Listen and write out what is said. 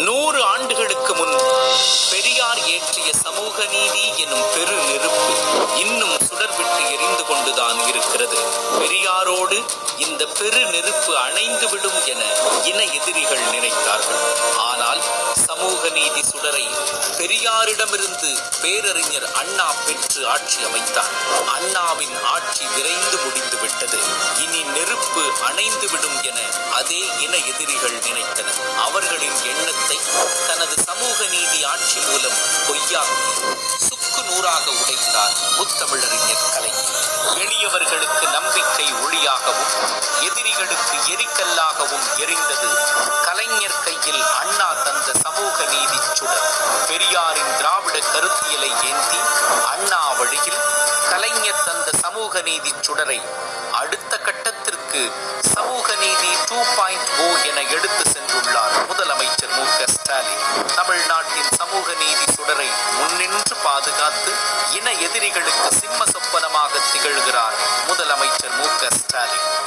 100 ஆண்டுகளுக்கு முன் பெரியார் ஏற்றிய சமூக நீதி எனும் பெரு நெருப்பு இன்னும் சுடர்விட்டு எரிந்து கொண்டுதான் இருக்கிறது. பெரியாரோடு இந்த பெரு நெருப்பு அணைந்து விடும் என இன எதிரிகள் நினைத்தார்கள். ஆனால் சமூக நீதி சுடரை பெரியாரிடமிருந்து பேரறிஞர் அண்ணா பெற்று ஆட்சி அமைத்தார். அண்ணாவின் ஆட்சி விரைந்து முடிந்து விட்டது. இனி நெருப்பு அணைந்து விடும் என அதே இன எதிரிகள் நினைத்தனர். அவர்களின் எண்ணத்தை தனது சமூக நீதி ஆட்சி மூலம் பொய்யாக்கி சுக்கு நூறாக உடைத்தார் முத்தமிழறிஞர் கலைஞர். எளியவர்களுக்கு நம்பிக்கை ஒளியாகவும் எதிரிகளுக்கு எரிக்கல்லாகவும் எரிந்தது கலைஞர் கையில் அண்ணா தந்த சமூக நீதி சுடர். பெரியாரின் திராவிட கருத்தியலை ஏந்தி அண்ணா வழியில் கலைஞர் தந்த சமூக நீதி சுடரை அடுத்த கட்டத்திற்கு சமூக நீதி 2.0 என எடுத்து சென்றுள்ளார் முதலமைச்சர் மு.க. ஸ்டாலின். தமிழ்நாட்டின் சமூக நீதி சுடரை முன்னின்று பாதுகாத்து இன எதிரிகளுக்கு சிம்ம சொப்பனமாக திகழ்கிறார் முதலமைச்சர் மு.க. ஸ்டாலின்.